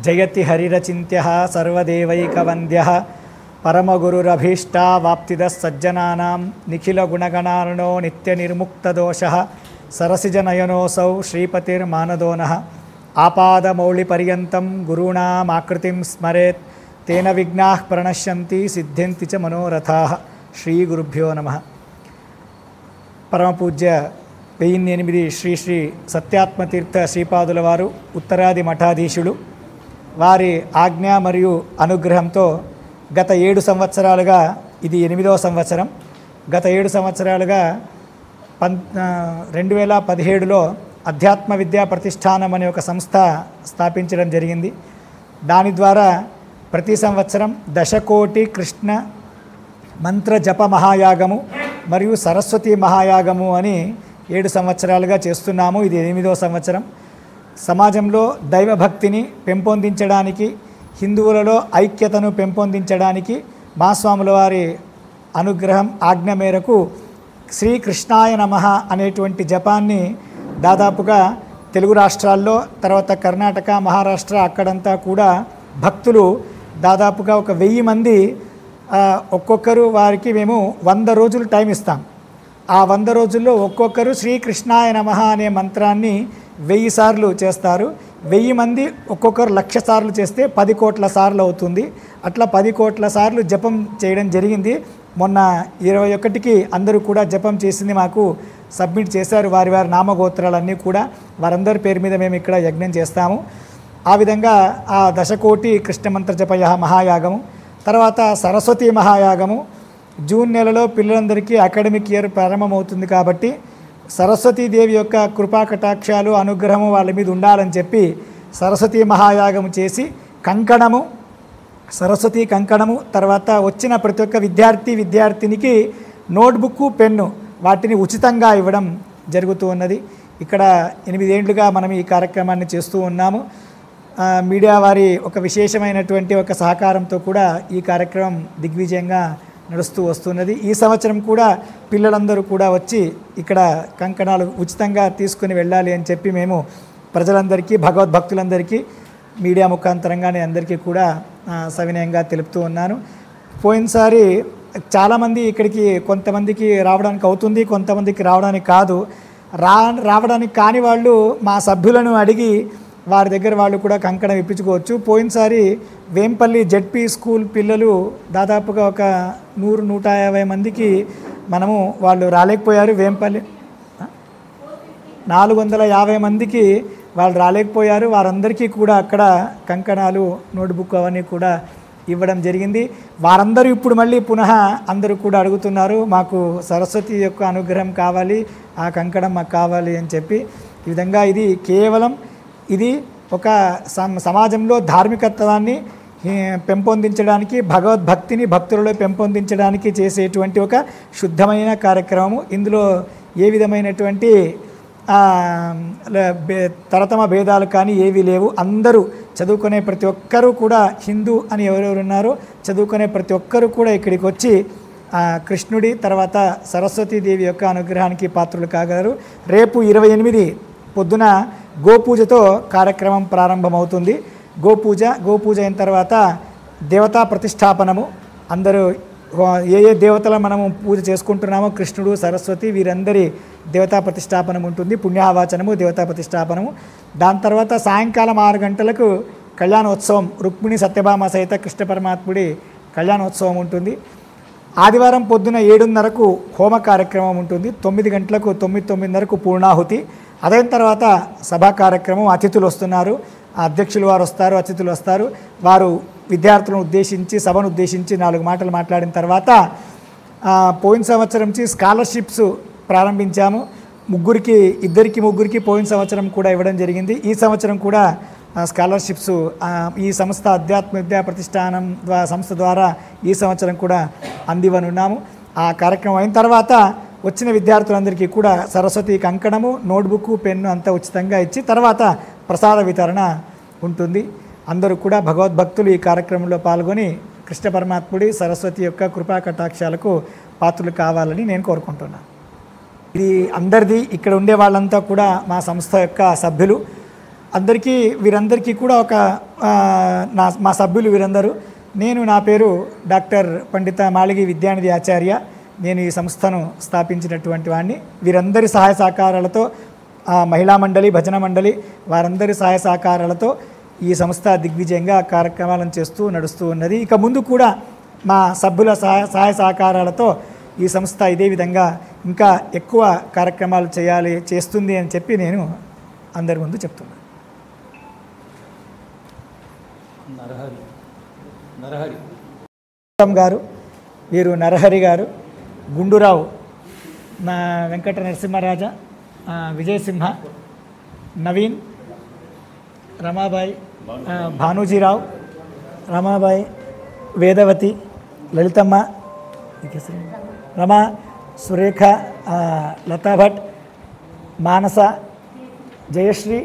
జయతి హరిరచింత్యః సర్వదేవైకవంద్యః పరమగురురభీష్టావాప్తిదః సజ్జనానాం నిఖిలగుణగణార్ణో నిత్యనిర్ముక్తదోషః సరసిజనయనోऽసౌ శ్రీపతిర్మానదోనః ఆపాదమౌళిపర్యంతం గురూణామాకృతిం స్మరేత్ తేన విఘ్నాః ప్రణశ్యంతి సిద్ధ్యంతి చ మనోరథాః. శ్రీ గురుభ్యో నమః. పరమపూజ్య 1008 శ్రీ శ్రీ సత్యాత్మతీర్థ శ్రీపాదుల వారు ఉత్తరాది మఠాధీశులు. వారి ఆజ్ఞ మరియు అనుగ్రహంతో గత 7 సంవత్సరాలుగా, ఇది 8వ సంవత్సరం, గత 7 సంవత్సరాలుగా 2017లో అధ్యాత్మ విద్యా ప్రతిష్టానం అనే ఒక సంస్థ స్థాపించడం జరిగింది. దాని ద్వారా ప్రతి సంవత్సరం దశకోటి కృష్ణ మంత్ర జప మహాయాగము మరియు సరస్వతి మహాయాగము అని 7 సంవత్సరాలుగా చేస్తున్నాము. ఇది 8వ సంవత్సరం. సమాజంలో దైవభక్తిని పెంపొందించడానికి, హిందువులలో ఐక్యతను పెంపొందించడానికి మా స్వాముల వారి అనుగ్రహం ఆజ్ఞ మేరకు శ్రీకృష్ణాయ నమః అనేటువంటి జపాన్ని దాదాపుగా తెలుగు రాష్ట్రాల్లో, తర్వాత కర్ణాటక, మహారాష్ట్ర అక్కడంతా కూడా భక్తులు దాదాపుగా ఒక 1000 మంది ఒక్కొక్కరు, వారికి మేము 100 రోజులు టైం ఇస్తాం. ఆ 100 రోజుల్లో ఒక్కొక్కరు శ్రీకృష్ణాయ నమః అనే మంత్రాన్ని 1000 సార్లు చేస్తారు. 1000 మంది ఒక్కొక్కరు 1,00,000 సార్లు చేస్తే 10 కోట్ల సార్లు అవుతుంది. అట్లా 10 కోట్ల సార్లు జపం చేయడం జరిగింది. మొన్న 21కి అందరూ కూడా జపం చేసింది మాకు సబ్మిట్ చేశారు. వారి వారి నామగోత్రాలన్నీ కూడా వారందరి పేరు మీద మేము ఇక్కడ యజ్ఞం చేస్తాము. ఆ విధంగా ఆ దశకోటి కృష్ణమంత్ర జప మహాయాగము, తర్వాత సరస్వతి మహాయాగము జూన్ నెలలో పిల్లలందరికీ అకాడమిక్ ఇయర్ ప్రారంభమవుతుంది కాబట్టి సరస్వతీదేవి యొక్క కృపా కటాక్షాలు, అనుగ్రహము వాళ్ళ మీద ఉండాలని చెప్పి సరస్వతి మహాయాగము చేసి కంకణము, సరస్వతి కంకణము, తర్వాత వచ్చిన ప్రతి ఒక్క విద్యార్థినికి నోట్బుక్, పెన్ను వాటిని ఉచితంగా ఇవ్వడం జరుగుతూ ఉన్నది. ఇక్కడ 8 ఏళ్లుగా మనం ఈ కార్యక్రమాన్ని చేస్తూ ఉన్నాము. మీడియా వారి ఒక విశేషమైనటువంటి ఒక సహకారంతో కూడా ఈ కార్యక్రమం దిగ్విజయంగా నడుస్తూ వస్తున్నది. ఈ సంవత్సరం కూడా పిల్లలందరూ కూడా వచ్చి ఇక్కడ కంకణాలు ఉచితంగా తీసుకుని వెళ్ళాలి అని చెప్పి మేము ప్రజలందరికీ, భగవద్భక్తులందరికీ మీడియా ముఖాంతరంగానే అందరికీ కూడా సవినయంగా తెలుపుతూ ఉన్నాను. పోయినసారి చాలామంది ఇక్కడికి, కొంతమందికి రావడానికి అవుతుంది, కొంతమందికి రావడానికి కాదు. రావడానికి కాని వాళ్ళు మా సభ్యులను అడిగి వారి దగ్గర వాళ్ళు కూడా కంకణం ఇప్పించుకోవచ్చు. పోయినసారి వేంపల్లి జెడ్పీ స్కూల్ పిల్లలు దాదాపుగా ఒక 100-150 మందికి మనము వాళ్ళు రాలేకపోయారు. వేంపల్లి 450 మందికి వాళ్ళు రాలేకపోయారు. వారందరికీ కూడా అక్కడ కంకణాలు, నోట్బుక్ అవన్నీ కూడా ఇవ్వడం జరిగింది. వారందరూ ఇప్పుడు మళ్ళీ పునః అందరూ కూడా అడుగుతున్నారు, మాకు సరస్వతి యొక్క అనుగ్రహం కావాలి, ఆ కంకణం మాకు కావాలి అని చెప్పి. ఈ విధంగా ఇది కేవలం ఒక సమాజంలో ధార్మికత్వాన్ని పెంపొందించడానికి, భగవద్భక్తిని భక్తులలో పెంపొందించడానికి చేసేటువంటి ఒక శుద్ధమైన కార్యక్రమము. ఇందులో ఏ విధమైనటువంటి తరతమ భేదాలు కానీ ఏవీ లేవు. అందరూ చదువుకునే ప్రతి ఒక్కరూ కూడా, హిందూ అని ఎవరెవరు ఉన్నారో చదువుకునే ప్రతి ఒక్కరూ కూడా ఇక్కడికి వచ్చి కృష్ణుడి తర్వాత సరస్వతీదేవి యొక్క అనుగ్రహానికి పాత్రులు కాగలరు. రేపు 28 పొద్దున గోపూజతో కార్యక్రమం ప్రారంభమవుతుంది. గోపూజ అయిన తర్వాత దేవతా ప్రతిష్టాపనము. అందరూ ఏ దేవతలను మనము పూజ చేసుకుంటున్నామో, కృష్ణుడు, సరస్వతి, వీరందరి దేవతా ప్రతిష్టాపనం ఉంటుంది. పుణ్యావాచనము, దేవతా ప్రతిష్టాపనము. దాని తర్వాత సాయంకాలం 6 గంటలకు కళ్యాణోత్సవం, రుక్మిణి సత్యభామ సహిత కృష్ణ పరమాత్ముడి కళ్యాణోత్సవం ఉంటుంది. ఆదివారం పొద్దున 7:30కు హోమ కార్యక్రమం ఉంటుంది. 9 గంటలకు 9:30కు పూర్ణాహుతి. అదైన తర్వాత సభా కార్యక్రమం. అతిథులు వస్తున్నారు, అధ్యక్షులు వారు వస్తారు, అతిథులు వస్తారు. వారు విద్యార్థులను ఉద్దేశించి, సభను ఉద్దేశించి 4 మాటలు మాట్లాడిన తర్వాత పోయిన సంవత్సరం నుంచి స్కాలర్షిప్స్ ప్రారంభించాము. ఇద్దరికి ముగ్గురికి పోయిన సంవత్సరం కూడా ఇవ్వడం జరిగింది. ఈ సంవత్సరం కూడా స్కాలర్షిప్స్ ఈ సంస్థ అధ్యాత్మ విద్యా ప్రతిష్టానం సంస్థ ద్వారా ఈ సంవత్సరం కూడా అందివ్వనున్నాము. ఆ కార్యక్రమం అయిన తర్వాత వచ్చిన విద్యార్థులందరికీ కూడా సరస్వతి కంకణము, నోట్బుక్, పెన్ను అంతా ఉచితంగా ఇచ్చి తర్వాత ప్రసాద వితరణ ఉంటుంది. అందరూ కూడా భగవద్భక్తులు ఈ కార్యక్రమంలో పాల్గొని కృష్ణ పరమాత్ముడి, సరస్వతి యొక్క కృపా కటాక్షాలకు పాత్రలు కావాలని నేను కోరుకుంటున్నాను. ఇది అందరిది, ఇక్కడ ఉండే వాళ్ళంతా కూడా మా సంస్థ యొక్క సభ్యులు. వీరందరికీ కూడా ఒక మా సభ్యులు వీరందరూ. నా పేరు డాక్టర్ పండిత మాళిగి విద్యానిధి ఆచార్య. నేను ఈ సంస్థను స్థాపించినటువంటి వాడిని. వీరందరి సహాయ సహకారాలతో మహిళా మండలి, భజన మండలి వారందరి సహాయ సహకారాలతో ఈ సంస్థ దిగ్విజయంగా కార్యక్రమాలను నడుస్తూ ఉన్నది. ఇక ముందు కూడా మా సభ్యుల సహాయ సహకారాలతో ఈ సంస్థ ఇదే విధంగా ఇంకా ఎక్కువ కార్యక్రమాలు చేస్తుంది అని చెప్పి నేను అందరి ముందు చెప్తున్నాను. గారు, వీరు నరహరి గారు, గుండురావు, వెంకట నరసింహరాజ, విజయసింహ, నవీన్, రమాబాయి, భానూజీరావు, రమాబాయి, వేదవతి, లలితమ్మ, రమా, సురేఖ, లతా భట్, మానస, జయశ్రీ,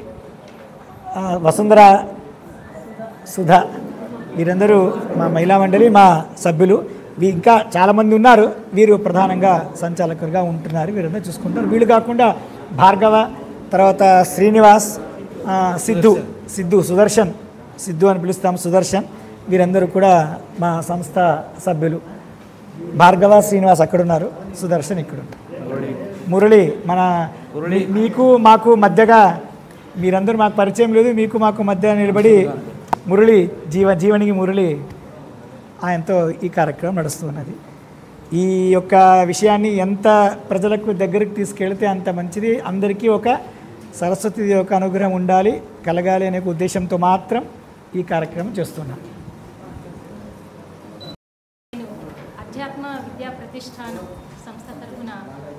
వసుంధర, సుధా, వీరందరూ మా మహిళా మండలి మా సభ్యులు. ఇంకా చాలామంది ఉన్నారు. వీరు ప్రధానంగా సంచాలకులుగా ఉంటున్నారు. వీరందరూ చూసుకుంటారు. వీళ్ళు కాకుండా భార్గవ, తర్వాత శ్రీనివాస్, సుదర్శన్, సిద్ధు అని పిలుస్తాం, సుదర్శన్, వీరందరూ కూడా మా సంస్థ సభ్యులు. భార్గవ, శ్రీనివాస్ అక్కడున్నారు, సుదర్శన్ ఇక్కడున్నారు. మురళి, మీకు మాకు మధ్యగా మీరందరూ మాకు పరిచయం లేదు, మీకు మాకు మధ్య నిలబడి మురళి, జీవనికి మురళి, ఆయనతో ఈ కార్యక్రమం నడుస్తున్నది. ఈ యొక్క విషయాన్ని ఎంత ప్రజలకు దగ్గరికి తీసుకెళ్తే అంత మంచిది. అందరికీ ఒక సరస్వతి యొక్క అనుగ్రహం కలగాలి అనే ఉద్దేశంతో మాత్రం ఈ కార్యక్రమం చేస్తున్నాం. అధ్యాత్మ విద్యా ప్రతిష్టానం సంస్థ తరఫున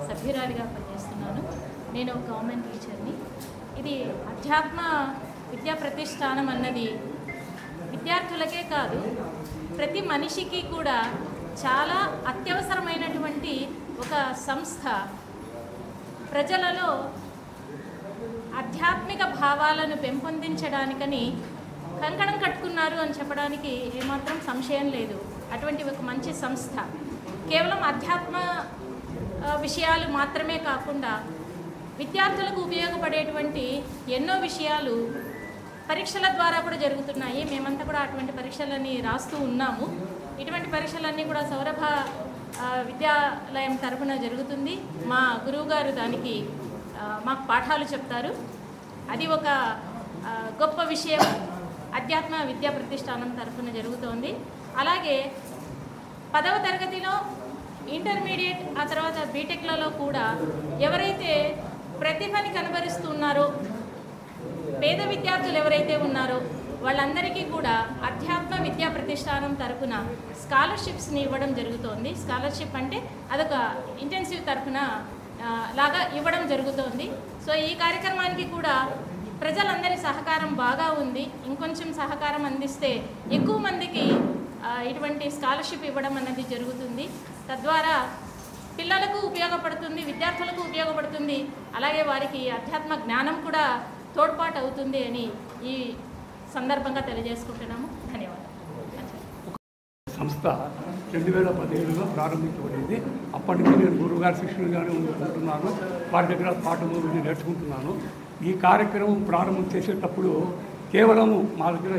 సభ్యురాలిగా పనిచేస్తున్నాను. నేను ఒక గవర్నమెంట్ టీచర్ని. ఇది అధ్యాత్మ విద్యా ప్రతిష్టానం అన్నది విద్యార్థులకే కాదు, ప్రతి మనిషికి కూడా చాలా అత్యవసరమైనటువంటి ఒక సంస్థ. ప్రజలలో ఆధ్యాత్మిక భావాలను పెంపొందించడానికని కంకణం కట్టుకున్నారు అని చెప్పడానికి ఏమాత్రం సంశయం లేదు. అటువంటి ఒక మంచి సంస్థ కేవలం అధ్యాత్మ విషయాలు మాత్రమే కాకుండా విద్యార్థులకు ఉపయోగపడేటువంటి ఎన్నో విషయాలు పరీక్షల ద్వారా కూడా జరుగుతున్నాయి. మేమంతా కూడా అటువంటి పరీక్షలన్నీ రాస్తూ ఉన్నాము. ఇటువంటి పరీక్షలన్నీ కూడా సౌరభ విద్యాలయం తరఫున జరుగుతుంది. మా గురువుగారు దానికి మాకు పాఠాలు చెప్తారు. అది ఒక గొప్ప విషయం అధ్యాత్మ విద్యా ప్రతిష్టానం తరఫున జరుగుతోంది. అలాగే 10వ తరగతిలో, ఇంటర్మీడియట్, ఆ తర్వాత బీటెక్లలో కూడా ఎవరైతే ప్రతిభని కనబరుస్తున్నారో, పేద విద్యార్థులు ఎవరైతే ఉన్నారో వాళ్ళందరికీ కూడా అధ్యాత్మ విద్యా ప్రతిష్టానం తరఫున స్కాలర్షిప్స్ని ఇవ్వడం జరుగుతోంది. స్కాలర్షిప్ అంటే అదొక ఇంటెన్సివ్ తరఫున లాగా ఇవ్వడం జరుగుతోంది. సో ఈ కార్యక్రమానికి కూడా ప్రజలందరి సహకారం బాగా ఉంది. ఇంకొంచెం సహకారం అందిస్తే ఎక్కువ మందికి ఇటువంటి స్కాలర్షిప్ ఇవ్వడం అన్నది జరుగుతుంది. తద్వారా పిల్లలకు ఉపయోగపడుతుంది, విద్యార్థులకు ఉపయోగపడుతుంది, అలాగే వారికి అధ్యాత్మ జ్ఞానం కూడా తోడ్పాటు అవుతుంది అని ఈ సందర్భంగా తెలియజేసుకుంటున్నాము. ధన్యవాదాలు. సంస్థ 2017లో ప్రారంభించబడింది. అప్పటి నుంచి నేను గురువుగారి శిష్యులుగానే ఉంటున్నాను. వారి దగ్గర పాఠములు నేర్చుకుంటున్నాను. ఈ కార్యక్రమం ప్రారంభం చేసేటప్పుడు కేవలము మా దగ్గర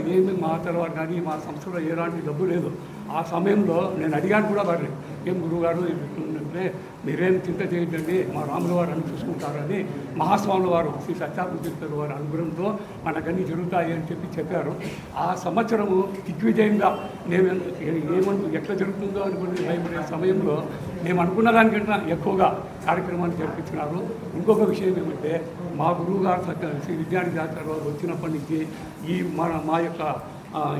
మా తర్వాత కానీ మా సంస్థలో ఎలాంటి డబ్బు లేదు. ఆ సమయంలో నేను అడిగాను కూడా వారిని, ఏం గురువుగారు అంటే మీరేం చింత చేయొద్దండి, మా రాముల వారు అని చూసుకుంటారని మహాస్వాముల వారు శ్రీ సత్యాత్మతీర్థుల వారి అనుగ్రహంతో మనకన్నీ జరుగుతాయి అని చెప్పారు. ఆ సంవత్సరము దిగ్విజయంగా ఎట్లా జరుగుతుందో అనుకునే భయపడే సమయంలో మేము అనుకున్న దానికంటే ఎక్కువగా కార్యక్రమాన్ని జరిపించినారు. ఇంకొక విషయం ఏమంటే మా గురువు గారు శ్రీ విద్యానిధి ఆచార్య వచ్చినప్పటి నుంచి మా యొక్క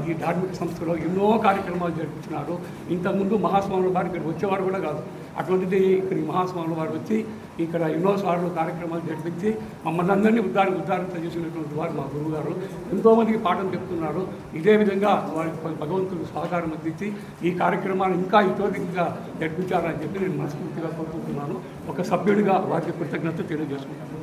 ఈ ధార్మిక సంస్థలో ఎన్నో కార్యక్రమాలు జరిపించినారు. ఇంతకుముందు మహాస్వాముల వారు ఇక్కడ వచ్చేవారు కూడా కాదు. అటువంటిది ఇక్కడ మహాస్వాముల వారు వచ్చి ఇక్కడ ఎన్నోసార్లు కార్యక్రమాలు జరిపించి మమ్మల్ని అందరినీ ఉద్ధారణ చేసినటువంటి వారు మా గురువుగారు. ఎంతోమందికి పాఠం చెప్తున్నారు. ఇదే విధంగా వారికి భగవంతుడు సహకారం అందించి ఈ కార్యక్రమాన్ని ఇంకా ఇతోధికంగా జరిపించాలని చెప్పి నేను మనస్ఫూర్తిగా కోరుకుంటున్నాను. ఒక సభ్యుడిగా వారికి కృతజ్ఞత తెలియజేసుకుంటున్నాను.